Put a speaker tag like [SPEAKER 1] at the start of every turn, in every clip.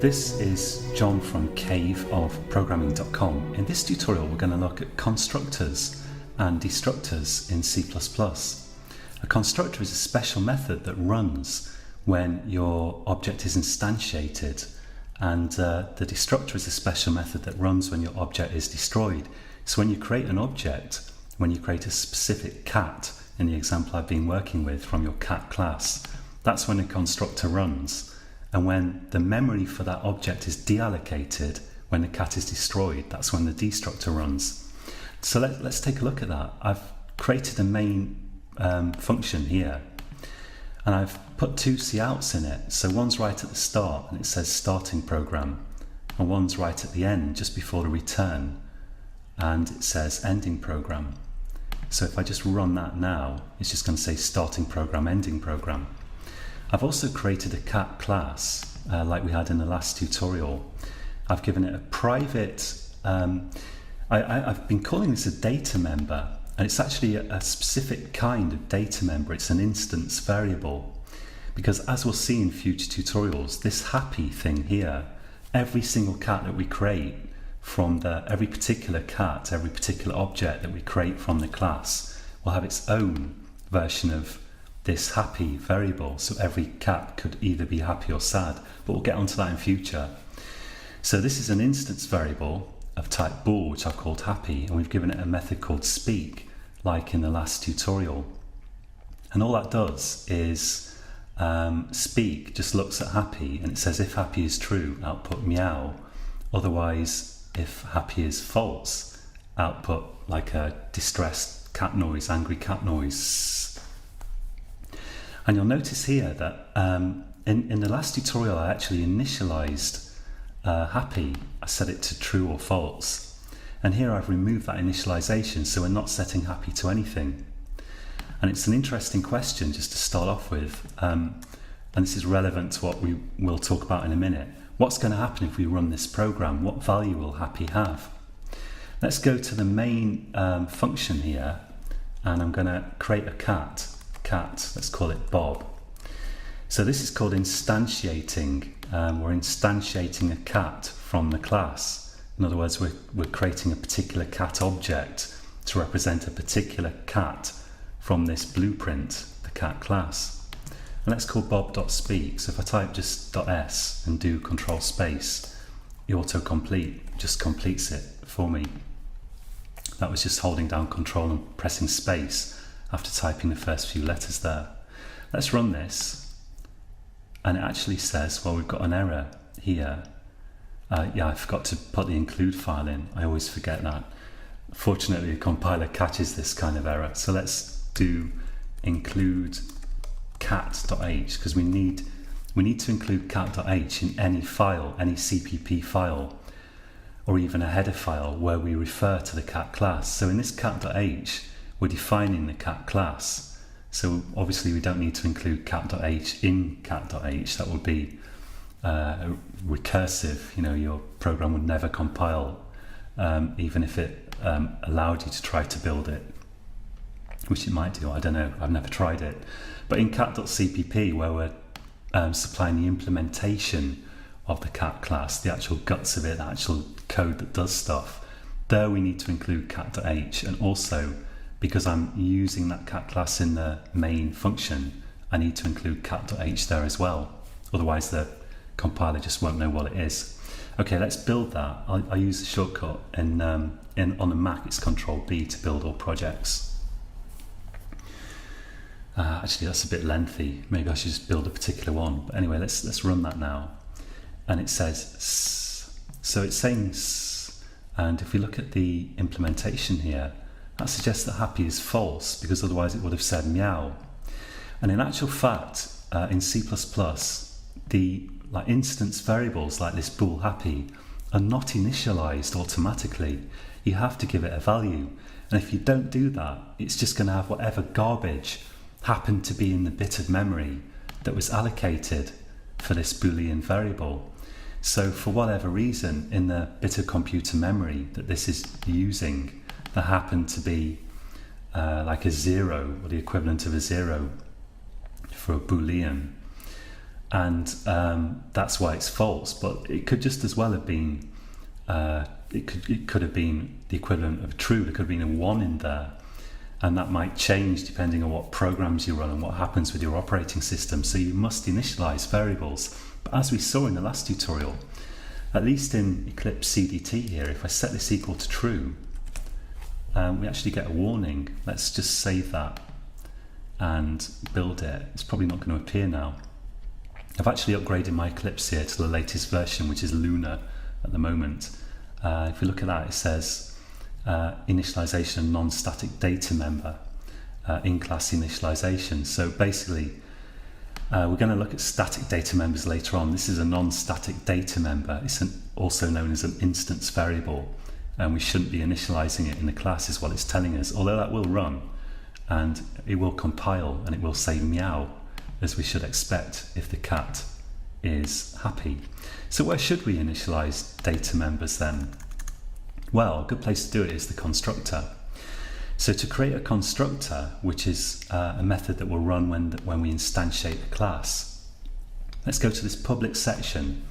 [SPEAKER 1] This is John from caveofprogramming.com. In this tutorial we're going to look at constructors and destructors in C++. A constructor is a special method that runs when your object is instantiated, and the destructor is a special method that runs when your object is destroyed. So when you create an object, when you create a specific cat, in the example I've been working with from your cat class, that's when a constructor runs. And when the memory for that object is deallocated, when the cat is destroyed, that's when the destructor runs. So let's take a look at that. I've created a main function here, and I've put two couts in it. So one's right at the start and it says starting program, and one's right at the end just before the return and it says ending program. So if I just run that now, it's just going to say starting program, ending program. I've also created a cat class like we had in the last tutorial. I've given it a private, I've been calling this a data member, and it's actually a specific kind of data member. It's an instance variable, because as we'll see in future tutorials, this happy thing here, every single cat that we create from every particular cat, every particular object that we create from the class will have its own version of this happy variable. So every cat could either be happy or sad, but we'll get onto that in future. So this is an instance variable of type bool, which I've called happy, and we've given it a method called speak, like in the last tutorial. And all that does is speak just looks at happy, and it says if happy is true, output meow. Otherwise, if happy is false, output like a distressed cat noise, angry cat noise. And you'll notice here that in the last tutorial I actually initialized happy. I set it to true or false, and here I've removed that initialization, so we're not setting happy to anything. And it's an interesting question just to start off with, and this is relevant to what we will talk about in a minute. What's going to happen if we run this program? What value will happy have? Let's go to the main function here, and I'm going to create a cat, let's call it Bob. So this is called instantiating. We're instantiating a cat from the class. In other words, we're creating a particular cat object to represent a particular cat from this blueprint, the cat class. And let's call bob.speak. So if I type just .s and do control space, the autocomplete just completes it for me. That was just holding down control and pressing space after typing the first few letters there. Let's run this, and it actually says, well, we've got an error here. Yeah, I forgot to put the include file in. I always forget that. Fortunately, the compiler catches this kind of error. So let's do include cat.h, because we need to include cat.h in any file, any CPP file, or even a header file where we refer to the cat class. So in this cat.h, we're defining the cat class. So obviously we don't need to include cat.h in cat.h. That would be recursive. You know, your program would never compile, even if it allowed you to try to build it, which it might do. I don't know. I've never tried it. But in cat.cpp, where we're supplying the implementation of the cat class, the actual guts of it, the actual code that does stuff, there we need to include cat.h. And also, because I'm using that cat class in the main function, I need to include cat.h there as well. Otherwise the compiler just won't know what it is. Okay, let's build that. I'll use the shortcut on the Mac, it's Control B to build all projects. Actually, that's a bit lengthy. Maybe I should just build a particular one. But anyway, let's run that now. And it says S. So it's saying S, and if we look at the implementation here, that suggests that happy is false, because otherwise it would have said meow. And in actual fact, in C++, the instance variables like this bool happy are not initialized automatically. You have to give it a value. And if you don't do that, it's just going to have whatever garbage happened to be in the bit of memory that was allocated for this Boolean variable. So for whatever reason, in the bit of computer memory that this is using, there happened to be like a 0, or the equivalent of a 0 for a Boolean. and that's why it's false. But it could just as well have been, it could have been the equivalent of true. There could have been a 1 in there, and that might change depending on what programs you run and what happens with your operating system. So you must initialize variables. But as we saw in the last tutorial, at least in Eclipse CDT here, if I set this equal to true, we actually get a warning. Let's just save that and build it. It's probably not going to appear now. I've actually upgraded my Eclipse here to the latest version, which is Lunar at the moment. If you look at that, it says initialization of non-static data member, in-class initialization. So basically, we're going to look at static data members later on. This is a non-static data member. It's also known as an instance variable, and we shouldn't be initializing it in the class is what it's telling us, although that will run and it will compile and it will say meow, as we should expect if the cat is happy. So where should we initialize data members then? Well, a good place to do it is the constructor. So to create a constructor, which is a method that will run when we instantiate the class, let's go to this public section.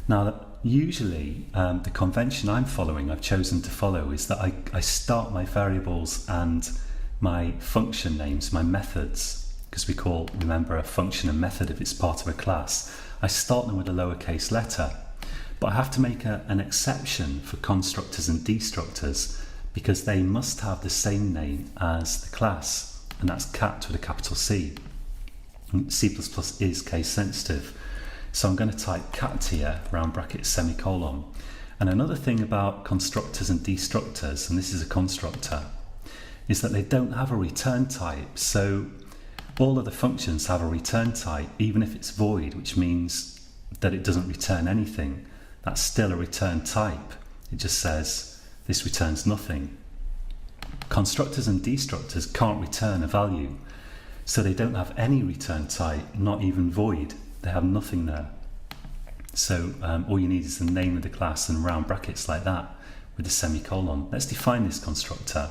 [SPEAKER 1] Now, usually the convention I've chosen to follow, is that I start my variables and my function names, my methods, because we call, remember, a function a method if it's part of a class. I start them with a lowercase letter, but I have to make an exception for constructors and destructors, because they must have the same name as the class, and that's cat with a capital C. C++ is case sensitive. So I'm going to type cat here, round bracket, semicolon. And another thing about constructors and destructors, and this is a constructor, is that they don't have a return type. So all of the functions have a return type, even if it's void, which means that it doesn't return anything. That's still a return type. It just says this returns nothing. Constructors and destructors can't return a value, so they don't have any return type, not even void. They have nothing there. So all you need is the name of the class and round brackets like that with a semicolon. Let's define this constructor.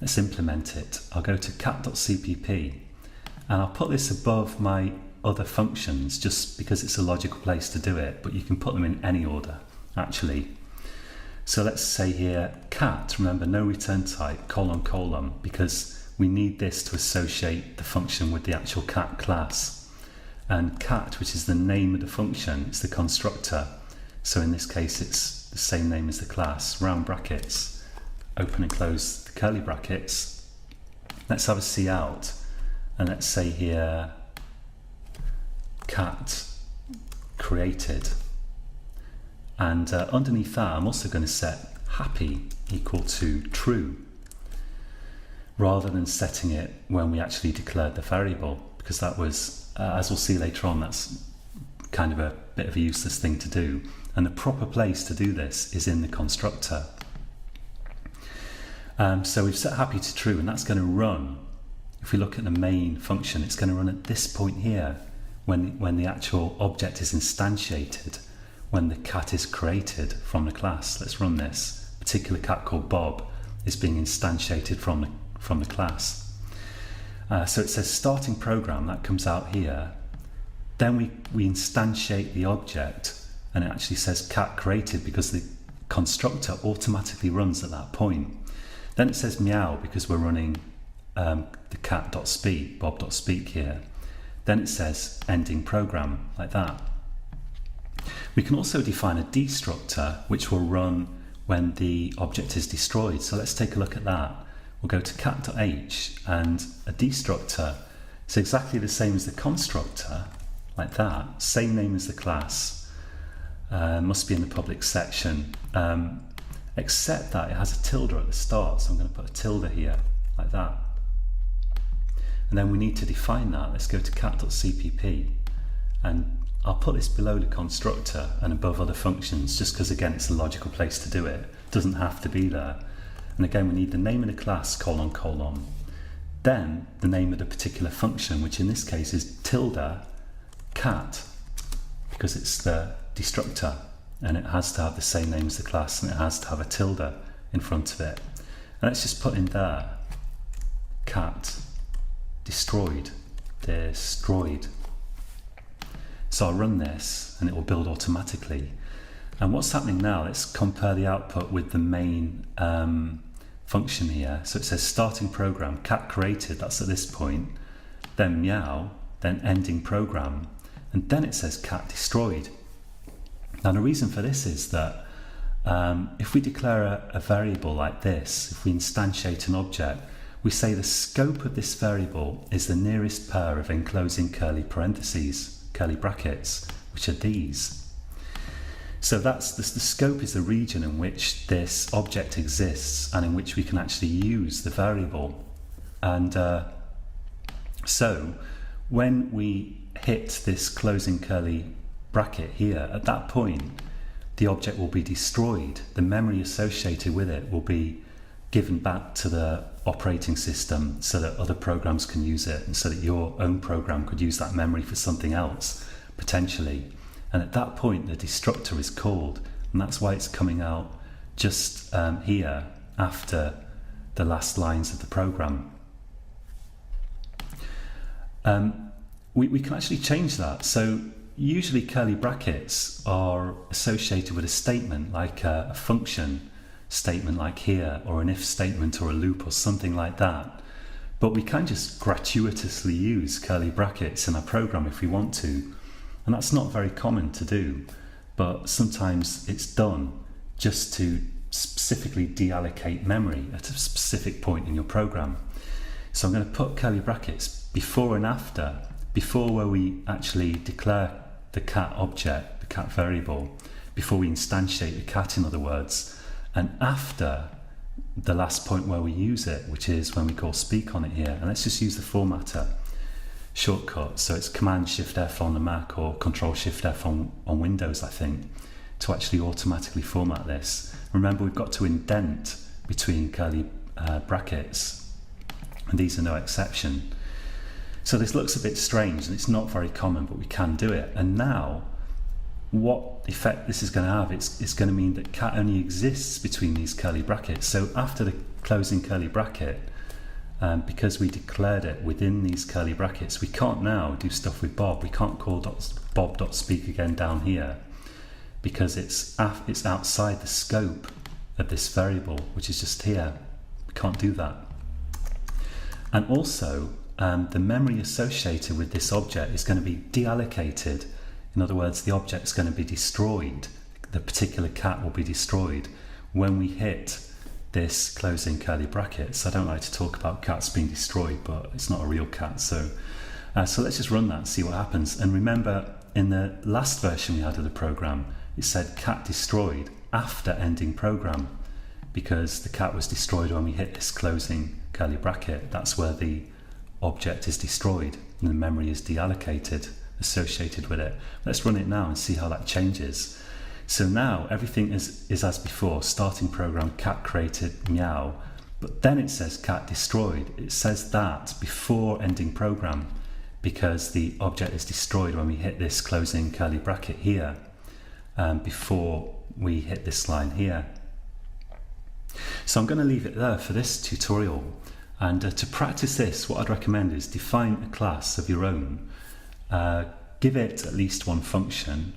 [SPEAKER 1] Let's implement it. I'll go to cat.cpp and I'll put this above my other functions just because it's a logical place to do it, but you can put them in any order actually. So let's say here cat, remember no return type, colon colon, because we need this to associate the function with the actual cat class. And cat, which is the name of the function, it's the constructor. So in this case it's the same name as the class, round brackets, open and close the curly brackets. Let's have a C out, and let's say here cat created, and underneath that I'm also going to set happy equal to true, rather than setting it when we actually declared the variable, because that was, as we'll see later on, that's kind of a bit of a useless thing to do, and the proper place to do this is in the constructor. So we've set happy to true, and that's going to run, if we look at the main function, it's going to run at this point here when the actual object is instantiated, when the cat is created from the class. Let's run this. A particular cat called Bob is being instantiated from the class. So it says starting program, that comes out here. Then we instantiate the object, and it actually says cat created because the constructor automatically runs at that point. Then it says meow because we're running the cat.speak, bob.speak here. Then it says ending program, like that. We can also define a destructor which will run when the object is destroyed. So let's take a look at that. We'll go to cat.h, and a destructor is exactly the same as the constructor, like that, same name as the class, must be in the public section, except that it has a tilde at the start, so I'm going to put a tilde here, like that. And then we need to define that. Let's go to cat.cpp, and I'll put this below the constructor and above other functions, just because again it's a logical place to do it. It doesn't have to be there. And again we need the name of the class, colon colon, then the name of the particular function, which in this case is tilde cat, because it's the destructor and it has to have the same name as the class, and it has to have a tilde in front of it. And let's just put in there cat destroyed. So I'll run this and it will build automatically. And what's happening now, let's compare the output with the main function here. So it says starting program, cat created, that's at this point, then meow, then ending program, and then it says cat destroyed. Now the reason for this is that if we declare a variable like this, if we instantiate an object, we say the scope of this variable is the nearest pair of enclosing curly parentheses, curly brackets, which are these. So that's the scope is the region in which this object exists and in which we can actually use the variable. And so when we hit this closing curly bracket here, at that point the object will be destroyed. The memory associated with it will be given back to the operating system so that other programs can use it, and so that your own program could use that memory for something else potentially. And at that point the destructor is called, and that's why it's coming out just here after the last lines of the program. We can actually change that. So usually curly brackets are associated with a statement, like a function statement like here, or an if statement or a loop or something like that. But we can just gratuitously use curly brackets in our program if we want to. And that's not very common to do, but sometimes it's done just to specifically deallocate memory at a specific point in your program. So I'm going to put curly brackets before and after, before where we actually declare the cat object, the cat variable, before we instantiate the cat, in other words, and after the last point where we use it, which is when we call speak on it here. And let's just use the formatter shortcut. So it's Command-Shift-F on the Mac or Control-Shift-F on Windows, I think, to actually automatically format this. Remember, we've got to indent between curly brackets, and these are no exception. So this looks a bit strange and it's not very common, but we can do it. And now what effect this is going to have, it's going to mean that cat only exists between these curly brackets. So after the closing curly bracket, because we declared it within these curly brackets, we can't now do stuff with Bob. We can't call bob.speak again down here, because it's outside the scope of this variable, which is just here. We can't do that. And also the memory associated with this object is going to be deallocated. In other words, the object's going to be destroyed. The particular cat will be destroyed when we hit this closing curly brackets. I don't like to talk about cats being destroyed, but it's not a real cat. So let's just run that and see what happens. And remember, in the last version we had of the program, it said cat destroyed after ending program, because the cat was destroyed when we hit this closing curly bracket. That's where the object is destroyed and the memory is deallocated associated with it. Let's run it now and see how that changes. So now everything is as before. Starting program, cat created, meow, but then it says cat destroyed. It says that before ending program, because the object is destroyed when we hit this closing curly bracket here, before we hit this line here. So I'm going to leave it there for this tutorial. And to practice this, what I'd recommend is define a class of your own. Give it at least one function.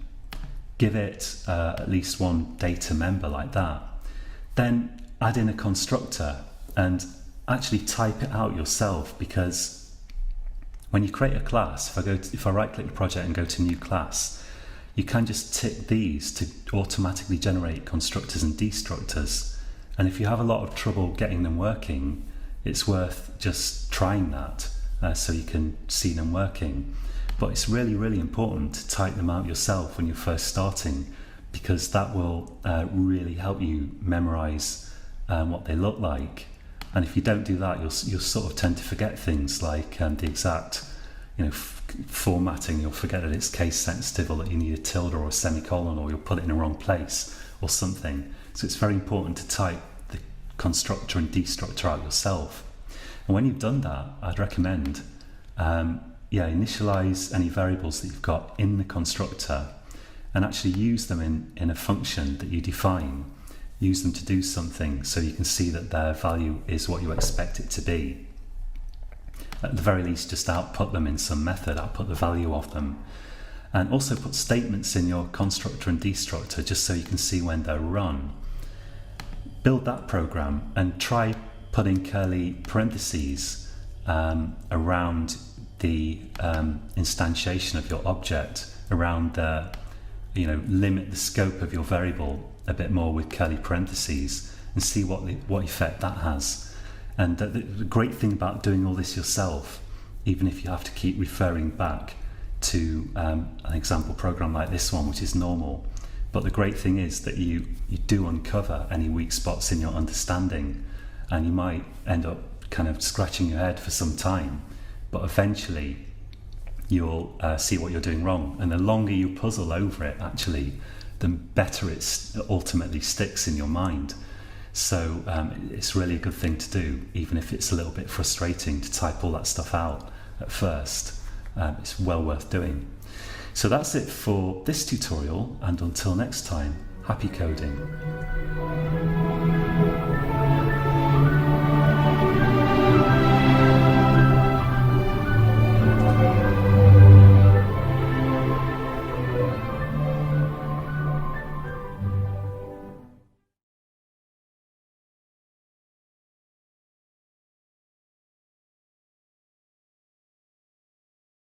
[SPEAKER 1] Give it at least one data member like that. Then add in a constructor and actually type it out yourself, because when you create a class, if I right click the project and go to new class, you can just tick these to automatically generate constructors and destructors. And if you have a lot of trouble getting them working, it's worth just trying that so you can see them working. But it's really, really important to type them out yourself when you're first starting, because that will really help you memorize what they look like. And if you don't do that, you'll sort of tend to forget things like the exact formatting. You'll forget that it's case sensitive, or that you need a tilde or a semicolon, or you'll put it in the wrong place or something. So it's very important to type the constructor and destructor out yourself. And when you've done that, I'd recommend initialize any variables that you've got in the constructor and actually use them in a function that you define. Use them to do something so you can see that their value is what you expect it to be. At the very least, just output them in some method, output the value of them. And also put statements in your constructor and destructor just so you can see when they're run. Build that program and try putting curly parentheses around the instantiation of your object, around the, limit the scope of your variable a bit more with curly parentheses and see what effect that has. And the great thing about doing all this yourself, even if you have to keep referring back to an example program like this one, which is normal, but the great thing is that you do uncover any weak spots in your understanding, and you might end up kind of scratching your head for some time, but eventually you'll see what you're doing wrong, and the longer you puzzle over it, actually, the better it ultimately sticks in your mind. So it's really a good thing to do, even if it's a little bit frustrating to type all that stuff out at first. It's well worth doing. So that's it for this tutorial, and until next time, happy coding.